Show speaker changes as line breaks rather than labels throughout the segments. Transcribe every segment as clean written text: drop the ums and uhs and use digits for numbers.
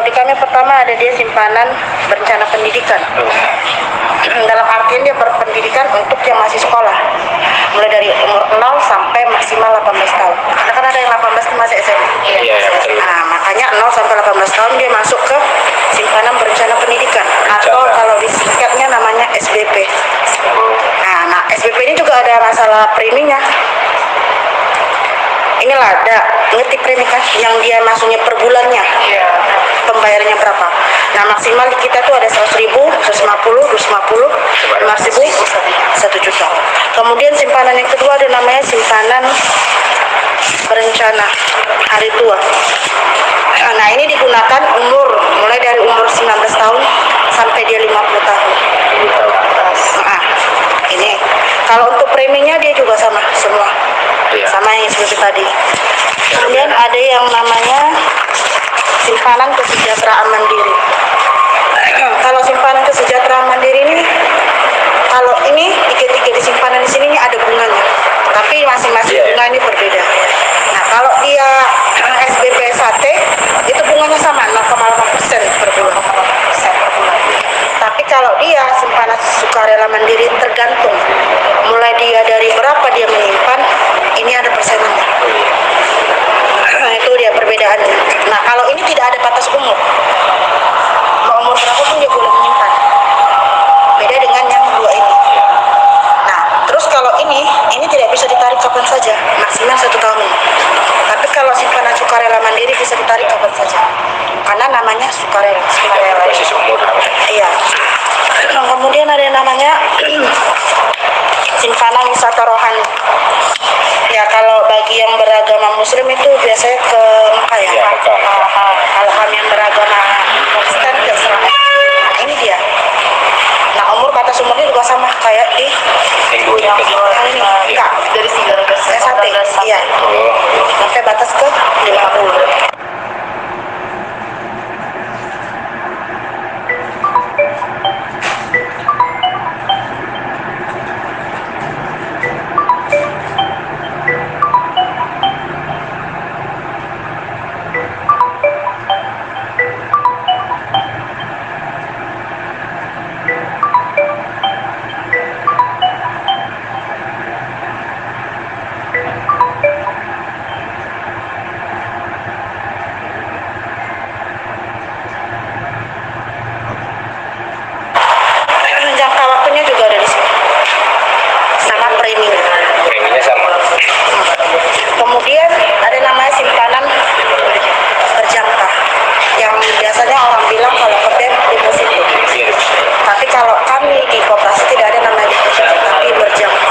di kami pertama ada dia simpanan berencana pendidikan. Dalam artian dia berpendidikan untuk yang masih sekolah. Mulai dari umur 0 sampai maksimal 18 tahun. Karena kan ada yang 18 itu masih SMA.
Iya, betul.
Nah, makanya 0 sampai 18 tahun dia masuk ke simpanan berencana pendidikan. Atau kalau di singkatnya namanya SBP. Nah, SBP ini juga ada masalah preminya. Inilah ada ngerti premi kan yang dia masuknya per bulannya. Pembayarannya berapa? Nah, maksimal di kita tuh ada 100.000, 150, 250, 500.000, 1 juta. Kemudian simpanan yang kedua ada namanya simpanan berencana hari tua. Nah, ini digunakan mulai dari umur 19 tahun sampai dia 50 tahun. Nah, ini kalau untuk preminya dia juga sama semua. Sama yang seperti tadi. Kemudian ada yang namanya simpanan kesejahteraan mandiri. Kalau simpanan kesejahteraan mandiri ini, kalau ini tiga di simpanan di sini ini ada bunganya, tapi masing-masing bunga ini berbeda. Nah, kalau dia SBP SAT itu bunganya sama 0,8% per bulan. Tapi kalau dia simpanan sukarela mandiri tergantung mulai dia dari berapa dia menyimpan, ini ada persenannya. Nah, itu dia perbedaannya. Nah, kalau ini tidak ada batas umur. Mau umur berapa pun dia boleh menyimpan. Beda dengan yang dua ini. Nah, terus kalau ini tidak bisa ditarik kapan saja, maksimal 1 tahun. Tapi kalau simpanan sukarela mandiri bisa ditarik kapan saja. Karena namanya sukarela.
Basis umur.
Iya. Kemudian ada yang namanya simpanan wisata rohani. Ya, kalau bagi yang beragama Muslim itu biasanya ke Mekah ya. Kalau kami yang beragama Kristen ke Israel. Nah, ini dia. Nah, batas umurnya juga sama kayak di yang ini. Enggak, dari 13 SAT. Iya. Sampai batas ke 50. Kemudian ada namanya simpanan berjangka yang biasanya orang bilang kalau ke bank deposito. Tapi kalau kami di koperasi tidak ada namanya deposito, tapi berjangka.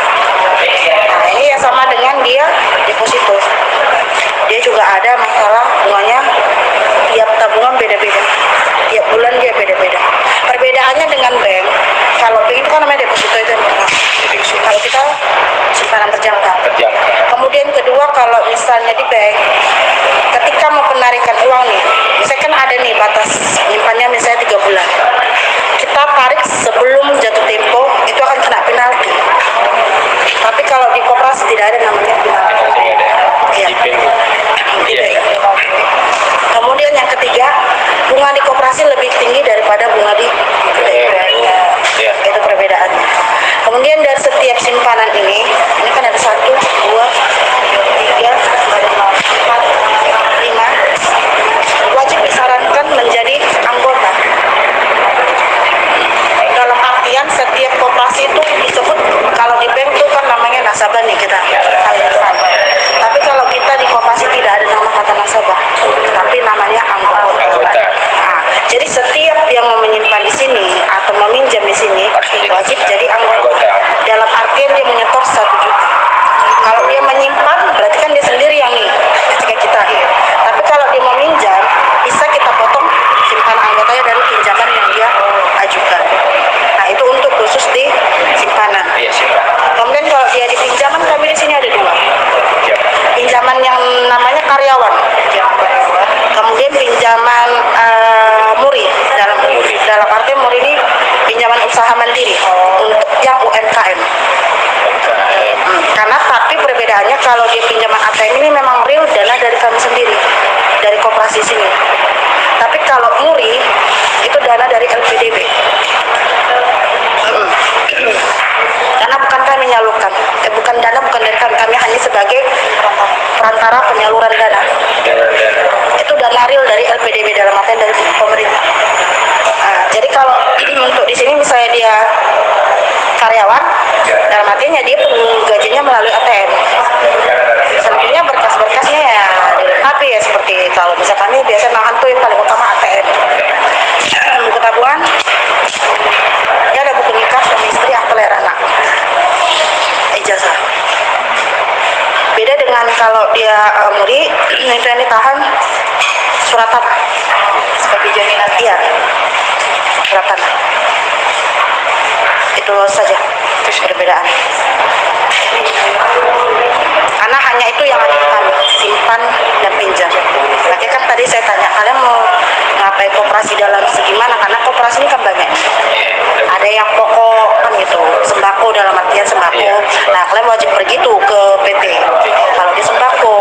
Nah, ini ya sama dengan dia deposito. Dia juga ada masalah bunganya, tiap tabungan beda-beda, tiap bulan dia beda-beda. Perbedaannya dengan bank, kalau bank itu kan namanya deposito itu yang murah. Kalau kita simpanan berjangka. Kemudian kedua, kalau misalnya di bank, ketika mau penarikan uang nih, misalnya kan ada nih batas nyimpannya misalnya 3 bulan. Kita tarik sebelum jatuh tempo, itu akan kena penalti. Tapi kalau di koperasi tidak ada namanya penalti. Iya. Tidak. Kemudian yang ketiga, bunga di koperasi lebih tinggi daripada bunga di bank. Itu perbedaannya. Kemudian dari setiap simpanan ini kan ada 1, 2, 3, 4, 5, wajib disarankan menjadi anggota. Dalam artian setiap koperasi itu disebut, kalau di bank itu kan namanya nasabah nih kita. Tapi kalau kita di koperasi tidak ada nama kata nasabah, tapi namanya anggota. Nah, jadi setiap yang mau menyimpan di sini atau meminjam di sini wajib jadi anggota. Dalam artian dia menyetor 1 juta. Kalau dia menyimpan berarti kan dia sendiri yang nih ketika kita. Tapi kalau dia meminjam bisa kita potong simpanan anggotanya dari pinjaman yang dia ajukan. Nah, itu untuk khusus di simpanan. Kemudian kalau dia di pinjaman, kami di sini ada 2. Pinjaman yang namanya karyawan. Kemudian pinjaman muri. Dalam arti muri ini pinjaman usaha mandiri untuk yang UMKM. Karena tapi perbedaannya kalau di pinjaman ATM ini memang real dana dari kami sendiri, dari koperasi sini. Tapi kalau menyalurkan. Bukan dana, bukan dari kami hanya sebagai perantara penyaluran dana. Itu dana real dari LPDB, dalam artian dari pemerintah. Nah, jadi kalau untuk di sini misalnya dia karyawan, dalam artinya dia gajinya melalui ATM. Selanjutnya berkas-berkasnya ya dilengkapi ya, seperti kalau misalkan ini biasa nahan tuh yang paling utama ATM, buku tabungan, ya ada buku nikah suami istri, akte lahir anak, ijazah. Beda dengan kalau dia muri, itu yang ditahan surat tanah sebagai jaminan. Iya, surat tanah. Itu saja perbedaan. Karena hanya itu yang ada di kami, simpan dan pinjam. Makanya kan tadi saya tanya, kalian mau ngapain koperasi dalam segi mana? Karena koperasi ini kan banyak. Ada yang pokok kan gitu, sembako dalam artian sembako. Nah, kalian wajib pergi tuh ke PT kalau di sembako.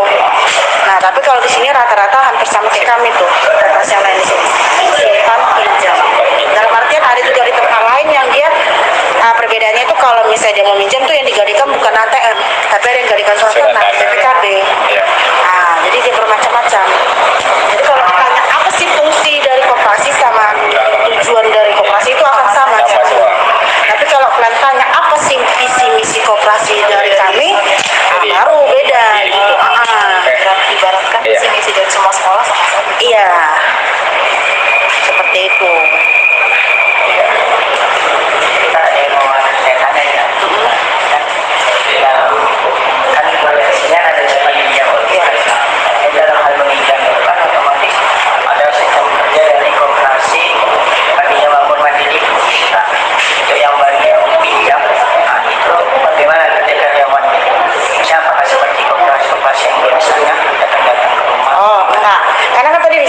Nah, tapi kalau di sini rata-rata hampir sama kayak kami tuh, koperasi yang lain di sini. Simpan pinjam. Dalam artian ada juga di tempat lain yang dia perbedaannya itu kalau misalnya dia mau minjam tuh yang digadikan bukan ATM, tapi ada yang digadikan surat tanah, BPKB. Nah, jadi dia bermacam-macam. Jadi kalau ditanya apa sih fungsi dari koperasi sama tujuan dari koperasi, itu akan sama. Tapi kalau kalian tanya apa sih visi misi koperasi dari kami, baru beda. Ibaratkan visi misi dari semua sekolah sama saja. Iya, seperti itu.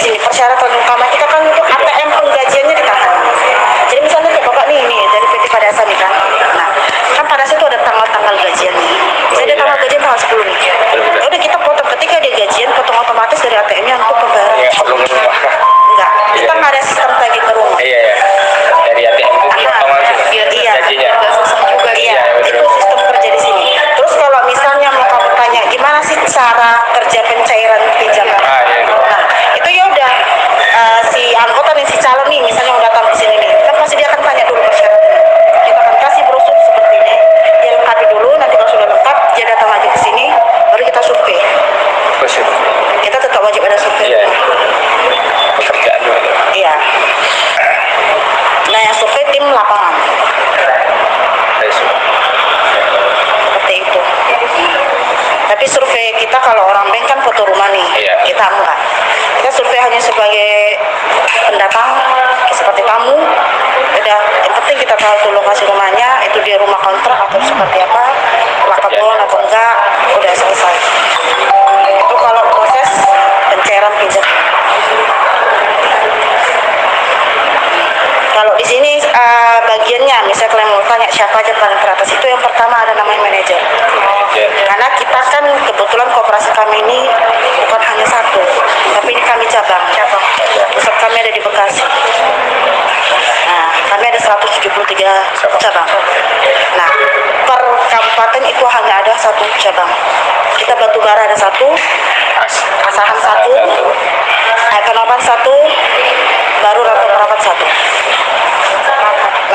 Persyaratan utama kita kan untuk ATM penggajiannya ditahan. Jadi misalnya kayak bapak nih dari PT Padasa nih kan. Nah, kan Padasa itu ada tanggal-tanggal gajiannya. Misalnya dia tanggal gajian tanggal 10 nih. Ya udah kita potong, ketika dia gajian potong otomatis dari ATM-nya untuk pembayaran. Enggak, kita nggak ada sistem tagih ke rumah.
Iya, dari ATM itu
Iya,
gajinya.
juga iya. Itu sistem kerja di sini. Terus kalau misalnya mau kamu tanya gimana sih cara kerja pencairan pinjaman? Nah, itu ya udah si anggota nih, si calon nih misalnya udah datang di sini nih, kan pasti dia akan tanya dulu persyaratannya. Kita akan kasih brosur seperti ini, dia lengkapi dulu. Nanti kalau sudah lengkap dia datang lagi ke sini, baru kita survei. Kita tetap wajib ada survei.
Iya. Pekerjaan dulu.
Iya. Nah, yang survei tim lapangan. Seperti itu. Tapi survei kita kalau orang bank kan foto rumah nih, kita enggak. Kita survei hanya sebagai pendatang, seperti tamu. Udah, yang penting kita tahu tuh lokasi rumahnya, itu dia rumah kontrak atau seperti apa, lakabon atau enggak, udah selesai. Itu kalau proses pencairan pinjam. Kalau di sini bagiannya, misalnya kalian mau tanya siapa aja paling teratas, itu yang pertama ada namanya manajer. Karena kita kan kebetulan koperasi kami ini bukan hanya satu, tapi ini kami cabang. Pusat kami ada di Bekasi. Nah, kami ada 173 cabang. Nah, per kabupaten itu hanya ada satu cabang. Kita Batubara ada satu, Asahan satu, Ekonoman satu, baru Rapat satu.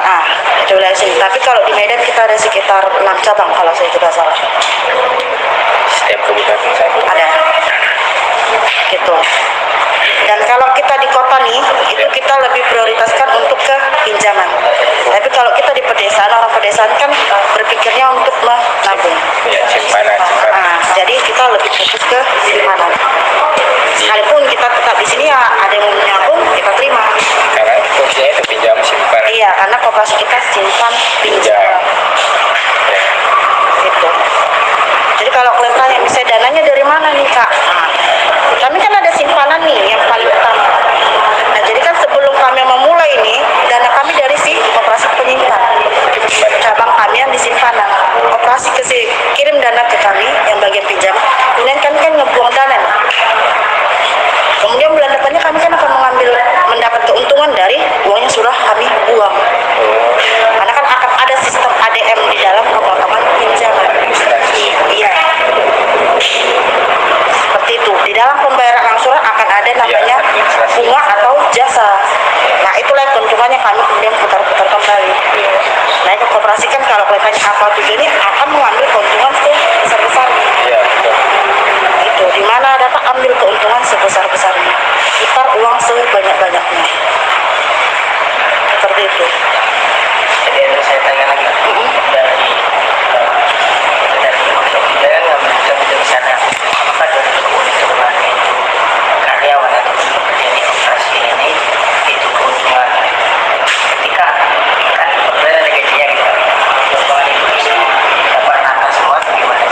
Nah, itu wilayah sini. Tapi kalau di Medan kita ada sekitar 6 cabang kalau saya tidak salah.
Setiap kabupaten
Ada. Gitu. Dan kalau kita di kota nih, itu kita lebih prioritaskan untuk ke pinjaman. Tapi kalau kita di pedesaan, orang pedesaan kan berpikirnya untuk menabung.
Ya, simpanan.
Nah, jadi kita lebih fokus ke simpanan. Sekalipun kita tetap di sini ya, ada yang mau menabung, kita terima.
Karena fungsinya itu pinjam simpan.
Iya, karena koperasi kita simpan pinjam. Gitu. Jadi kalau kalian tanya, misalnya dananya dari mana nih kak? Nah, kami kan ada simpanan nih yang paling utama. Nah, jadi kan sebelum kami memulai ini, dana kami dari si koperasi penyimpan. Cabang kami yang di simpanan. Koperasi kirim dana ke kami yang bagian pinjam. Kemudian kami kan ngebuang dana nih. Kemudian bulan depannya kami kan akan mendapat keuntungan dari uang yang sudah kami buang. Karena kan akan ada sistem ADM di dalam pemotongan pinjam. ada namanya bunga atau jasa. Nah itulah keuntungannya kami kemudian putar-putar kembali. Nah ke koperasi kan kalau kelihatannya apa tujuannya akan mengambil keuntungan sebesar-besarnya.
Iya, betul.
Itu dimana dapat ambil keuntungan sebesar-besarnya, putar uang sebanyak-banyaknya. Seperti itu.
Jadi yang saya tanya lagi dari ngambil kerja di sana, apakah dari keuntungan karyawan atau pekerja di operasi ini itu keuntungan ketika kan kemudian ada gajinya gitu, keuntungan itu bisa dapat rata semua atau gimana?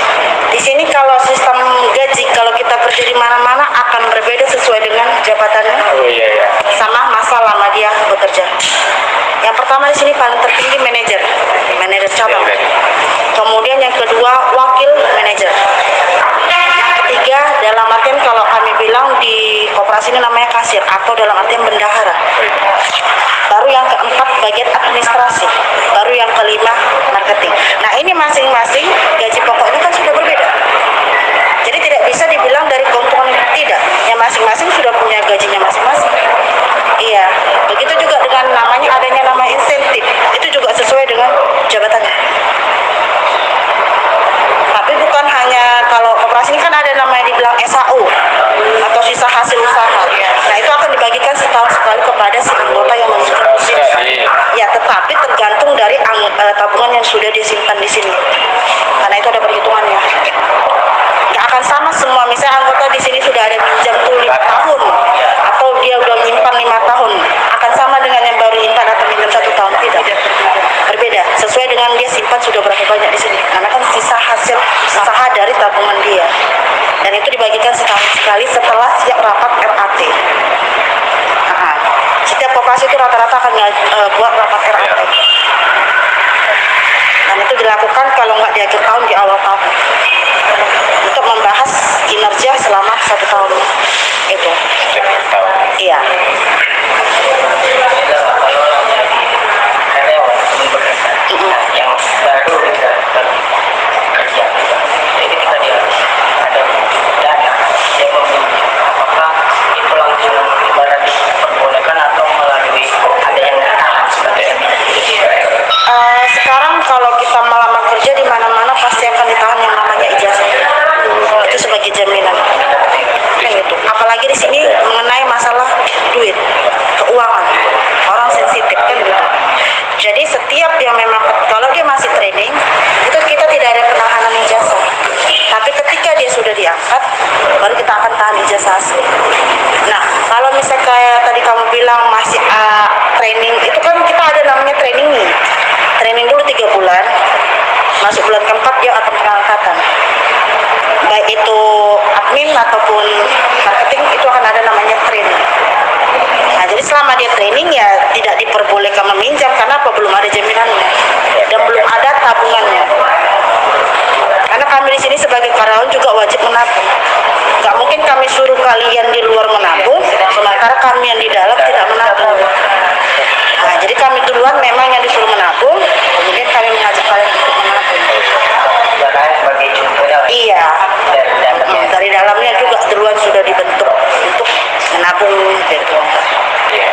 Di sini kalau sistem gaji kalau kita kerja di mana-mana akan berbeda sesuai dengan jabatannya
Oh iya ya.
sama masa lama dia bekerja. Yang pertama di sini paling tertinggi manajer cabang. Kemudian yang kedua wakil manajer. Yang ketiga dalam artian kalau kami bilang di koperasi ini namanya kasir atau dalam artian bendahara. Baru yang keempat bagian administrasi. Baru yang kelima marketing. Nah ini masing-masing gaji pokoknya kan sudah berbeda. Jadi tidak bisa dibilang dari keuntungan tidak. Yang masing-masing sudah punya gajinya masing-masing. Iya, begitu juga dengan adanya nama insentif. Itu juga sesuai dengan jabatannya. Tapi bukan hanya kalau koperasi ini kan ada namanya dibilang SAU atau sisa hasil usaha. Nah itu akan dibagikan setahun sekali kepada si anggota yang memiliki sini. Ya tetapi tergantung dari tabungan yang sudah disimpan di sini. Karena itu ada perhitungannya. Nggak akan sama semua. Misalnya anggota di sini sudah ada pinjam tuh 5 tahun atau dia udah menyimpan 5 tahun, akan sama dengan yang baru nyimpan atau pinjam 1 tahun. Tidak, berbeda sesuai dengan dia simpan sudah berapa banyak di sini. Karena kan sisa hasil usaha dari tabungan dia, dan itu dibagikan setahun sekali setelah siap rapat RAT. Nah, setiap koperasi itu rata-rata akan buat rapat RAT, dan itu dilakukan kalau nggak di akhir tahun di awal tahun untuk membahas kinerja selama 1 tahun itu. Iya.
Karyawan bekerja, yang baru kerja, jadi ketika dia ada dana, dia membeli, apakah itu langsung ibarat diperbolehkan atau melalui ada yang tahan seperti itu?
Sekarang kalau kita melamar kerja di mana-mana pasti akan ditahan yang namanya ijazah. Itu sebagai jaminan. Kan gitu. Apalagi di sini mengenai masalah duit, keuangan. Orang sensitif kan gitu. Jadi setiap yang memang kalau dia masih training, itu kita tidak ada penahanan ijazah. Tapi ketika dia sudah diangkat, baru kita akan tahan ijazah asli. Nah, kalau misalnya kayak tadi kamu bilang masih training, itu kan kita ada namanya training nih. Training dulu 3 bulan, masuk bulan keempat dia akan pengangkatan. Baik itu admin ataupun marketing, itu akan ada namanya training. Nah, jadi selama dia training ya tidak diperbolehkan meminjam karena apa? Belum ada jaminannya dan belum ada tabungannya. Karena kami di sini sebagai karyawan juga wajib menabung. Gak mungkin kami suruh kalian di luar menabung, sementara kami yang di dalam tidak menabung. Nah, jadi kami duluan memang yang disuruh menabung, kemudian kami mengajak kalian untuk menabung.
Bahkan sebagai contohnya
Iya,
dari dalamnya.
dari dalamnya juga duluan sudah dibentuk untuk menabung gitu.
Iya.